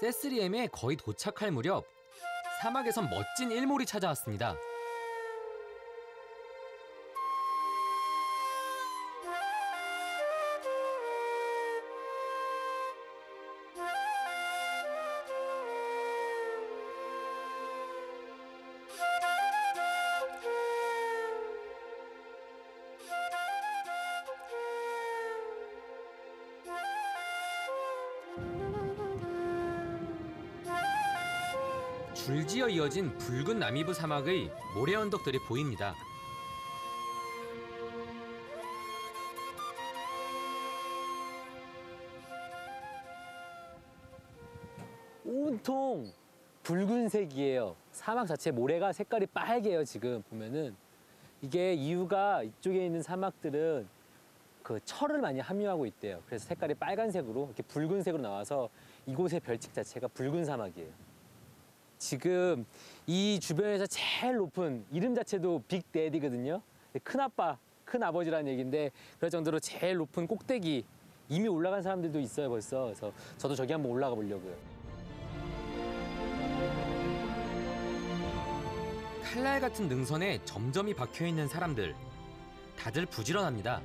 세스리엠에 거의 도착할 무렵 사막에선 멋진 일몰이 찾아왔습니다. 줄지어 이어진 붉은 나미브 사막의 모래 언덕들이 보입니다. 온통 붉은색이에요. 사막 자체 모래가 색깔이 빨개요. 지금 보면은 이게 이유가 이쪽에 있는 사막들은 그 철을 많이 함유하고 있대요. 그래서 색깔이 빨간색으로 이렇게 붉은색으로 나와서 이곳의 별칙 자체가 붉은 사막이에요. 지금 이 주변에서 제일 높은 이름 자체도 빅데디거든요. 큰아빠, 큰아버지라는 얘기인데 그럴 정도로 제일 높은 꼭대기 이미 올라간 사람들도 있어요 벌써. 그래서 저도 저기 한번 올라가 보려고요. 칼날 같은 능선에 점점이 박혀있는 사람들. 다들 부지런합니다.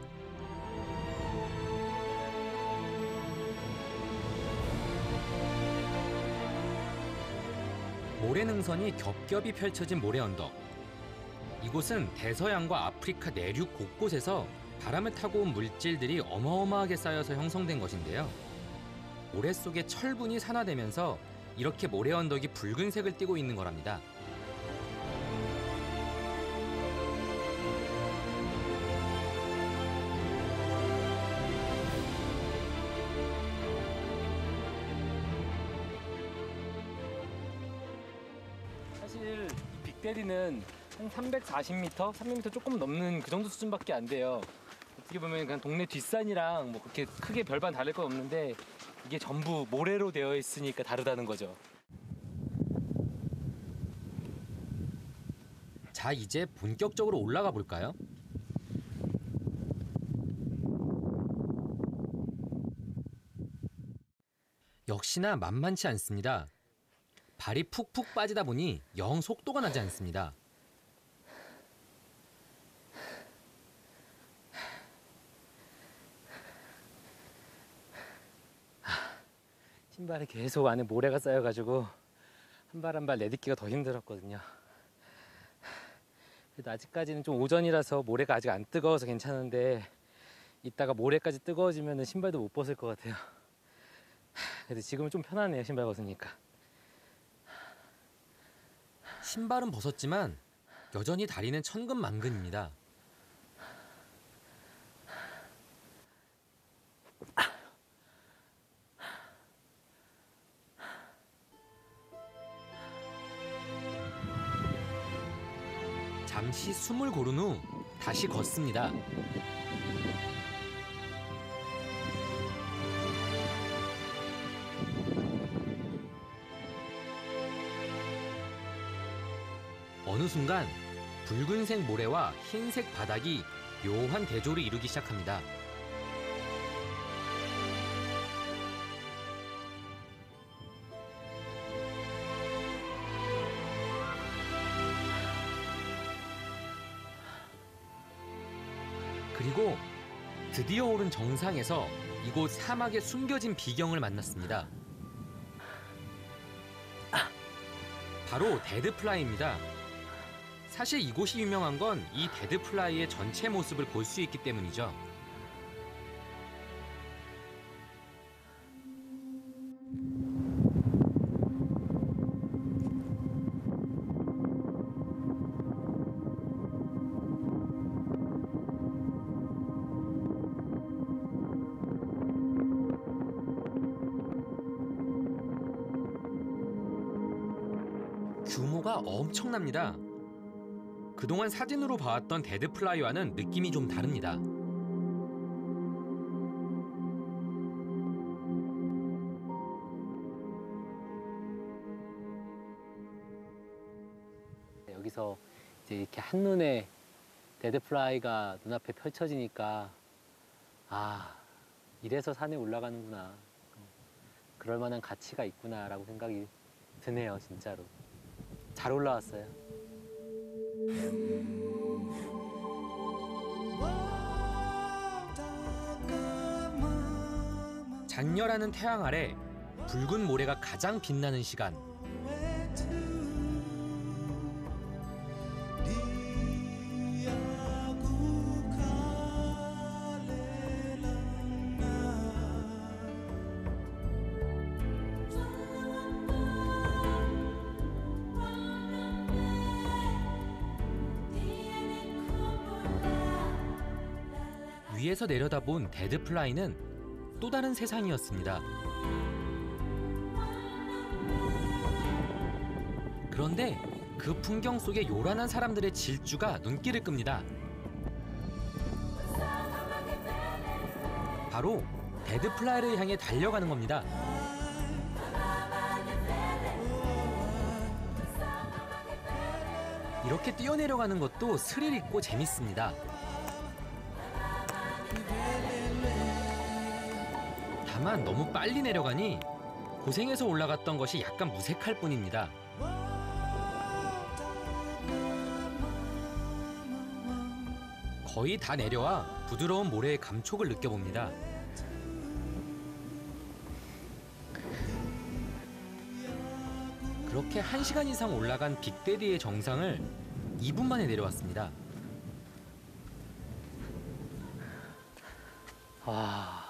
모래 능선이 겹겹이 펼쳐진 모래 언덕. 이곳은 대서양과 아프리카 내륙 곳곳에서 바람을 타고 온 물질들이 어마어마하게 쌓여서 형성된 것인데요. 모래 속에 철분이 산화되면서 이렇게 모래 언덕이 붉은색을 띠고 있는 거랍니다. 사실 이 빅데디는 한 340m, 300m 조금 넘는 그 정도 수준밖에 안 돼요. 어떻게 보면 그냥 동네 뒷산이랑 뭐 그렇게 크게 별반 다를 건 없는데 이게 전부 모래로 되어 있으니까 다르다는 거죠. 자, 이제 본격적으로 올라가 볼까요? 역시나 만만치 않습니다. 발이 푹푹 빠지다 보니 영 속도가 나지 않습니다. 신발에 계속 안에 모래가 쌓여가지고 한 발 한 발 내딛기가 더 힘들었거든요. 그래도 아직까지는 좀 오전이라서 모래가 아직 안 뜨거워서 괜찮은데 이따가 모래까지 뜨거워지면 신발도 못 벗을 것 같아요. 그래도 지금은 좀 편하네요, 신발 벗으니까. 신발은 벗었지만 여전히 다리는 천근만근입니다. 잠시 숨을 고른 후 다시 걷습니다. 어느 순간 붉은색 모래와 흰색 바닥이 묘한 대조를 이루기 시작합니다. 그리고 드디어 오른 정상에서 이곳 사막에 숨겨진 비경을 만났습니다. 바로 데드플라이입니다. 사실 이곳이 유명한 건 이 데드플라이의 전체 모습을 볼 수 있기 때문이죠. 규모가 엄청납니다. 그동안 사진으로 봐왔던 데드플라이와는 느낌이 좀 다릅니다. 여기서 이제 이렇게 한눈에 데드플라이가 눈앞에 펼쳐지니까 아, 이래서 산에 올라가는구나. 그럴 만한 가치가 있구나라고 생각이 드네요, 진짜로. 잘 올라왔어요. 장렬하는 태양 아래 붉은 모래가 가장 빛나는 시간. 위에서 내려다본 데드플라이는 또 다른 세상이었습니다. 그런데 그 풍경 속에 요란한 사람들의 질주가 눈길을 끕니다. 바로 데드플라이를 향해 달려가는 겁니다. 이렇게 뛰어내려가는 것도 스릴 있고 재밌습니다. 다만 너무 빨리 내려가니 고생해서 올라갔던 것이 약간 무색할 뿐입니다. 거의 다 내려와 부드러운 모래의 감촉을 느껴봅니다. 그렇게 1시간 이상 올라간 빅데디의 정상을 2분 만에 내려왔습니다. 와,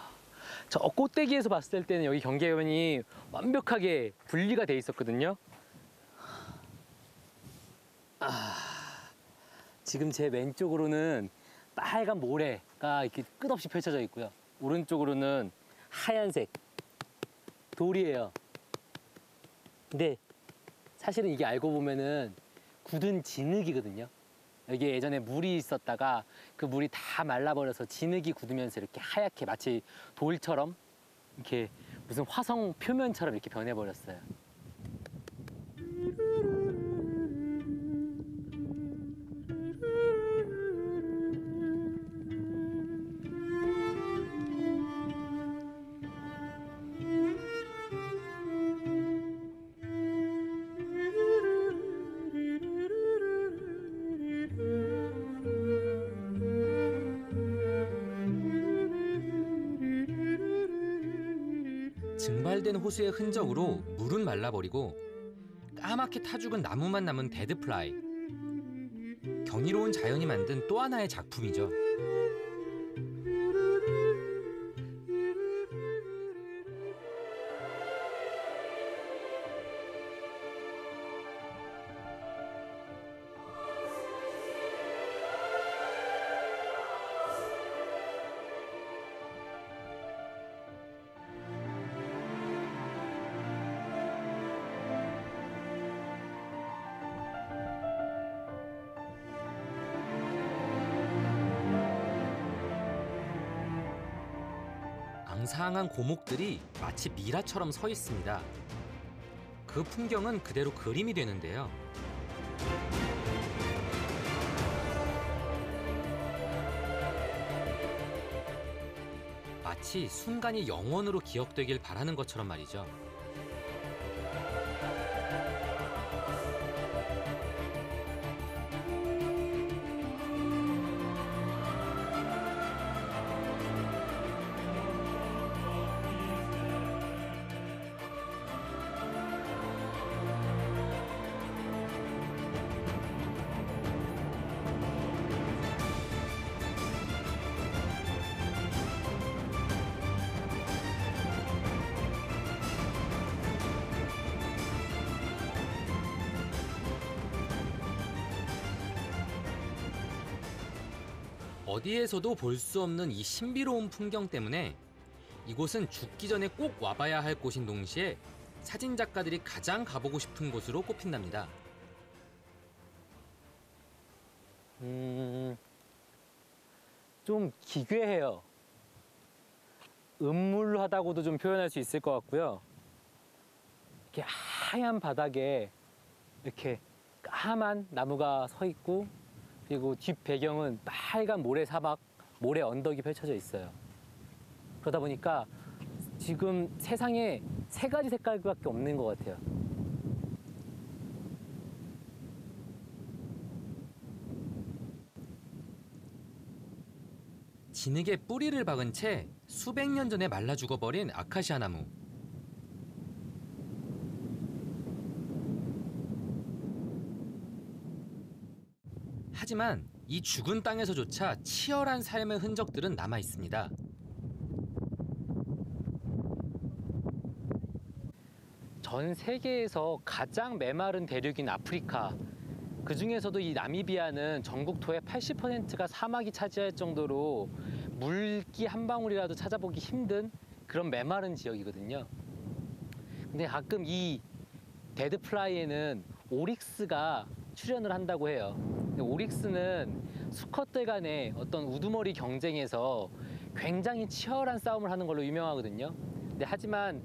저 꼭대기에서 봤을 때는 여기 경계면이 완벽하게 분리가 돼 있었거든요. 지금 제 왼쪽으로는 빨간 모래가 이렇게 끝없이 펼쳐져 있고요. 오른쪽으로는 하얀색 돌이에요. 근데 사실은 이게 알고 보면은 굳은 진흙이거든요. 여기에 예전에 물이 있었다가 그 물이 다 말라버려서 진흙이 굳으면서 이렇게 하얗게 마치 돌처럼 이렇게 무슨 화성 표면처럼 이렇게 변해버렸어요. 증발된 호수의 흔적으로 물은 말라버리고 까맣게 타 죽은 나무만 남은 데드플라이. 경이로운 자연이 만든 또 하나의 작품이죠. 앙상한 고목들이 마치 미라처럼 서 있습니다. 그 풍경은 그대로 그림이 되는데요. 마치 순간이 영원으로 기억되길 바라는 것처럼 말이죠. 어디에서도 볼 수 없는 이 신비로운 풍경 때문에 이곳은 죽기 전에 꼭 와봐야 할 곳인 동시에 사진작가들이 가장 가보고 싶은 곳으로 꼽힌답니다. 좀 기괴해요. 음울하다고도 좀 표현할 수 있을 것 같고요. 이렇게 하얀 바닥에 이렇게 까만 나무가 서 있고, 그리고 뒷 배경은 빨간 모래 사막, 모래 언덕이 펼쳐져 있어요. 그러다 보니까 지금 세상에 3가지 색깔밖에 없는 것 같아요. 진흙에 뿌리를 박은 채 수백 년 전에 말라 죽어버린 아카시아 나무. 하지만 이 죽은 땅에서조차 치열한 삶의 흔적들은 남아 있습니다. 전 세계에서 가장 메마른 대륙인 아프리카, 그 중에서도 이 나미비아는 전국토의 80%가 사막이 차지할 정도로 물기 한 방울이라도 찾아보기 힘든 그런 메마른 지역이거든요. 근데 가끔 이 데드플라이에는 오릭스가 출연을 한다고 해요. 근데 오릭스는 수컷들 간의 어떤 우두머리 경쟁에서 굉장히 치열한 싸움을 하는 걸로 유명하거든요. 근데 하지만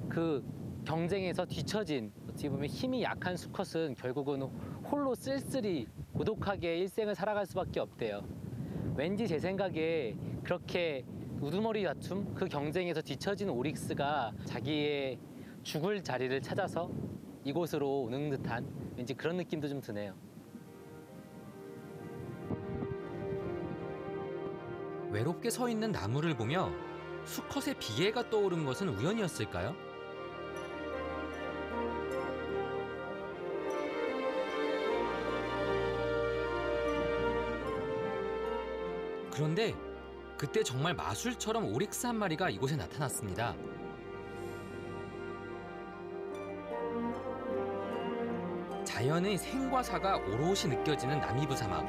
그 경쟁에서 뒤처진, 어떻게 보면 힘이 약한 수컷은 결국은 홀로 쓸쓸히 고독하게 일생을 살아갈 수밖에 없대요. 왠지 제 생각에 그렇게 우두머리 다툼, 그 경쟁에서 뒤처진 오릭스가 자기의 죽을 자리를 찾아서 이곳으로 오는 듯한 왠지 그런 느낌도 좀 드네요. 외롭게 서 있는 나무를 보며 수컷의 비애가 떠오른 것은 우연이었을까요? 그런데 그때 정말 마술처럼 오릭스 한 마리가 이곳에 나타났습니다. 자연의 생과 사가 오롯이 느껴지는 나미브 사막.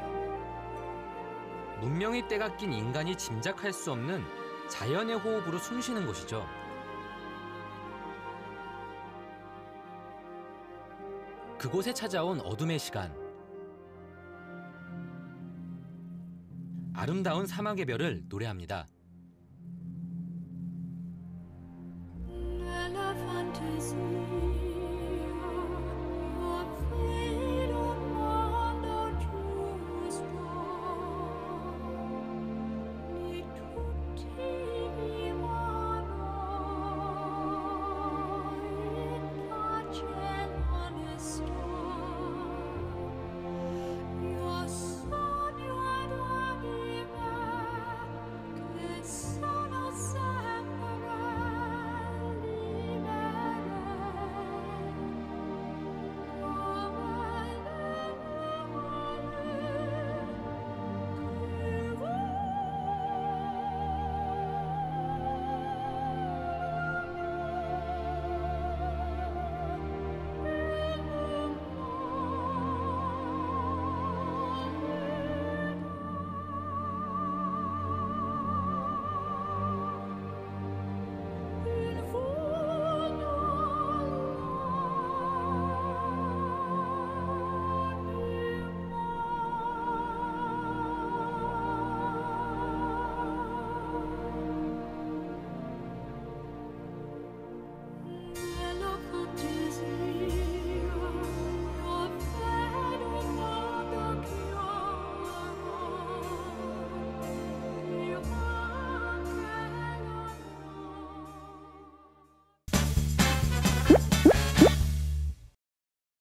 문명의 때가 낀 인간이 짐작할 수 없는 자연의 호흡으로 숨쉬는 곳이죠. 그곳에 찾아온 어둠의 시간. 아름다운 사막의 별을 노래합니다.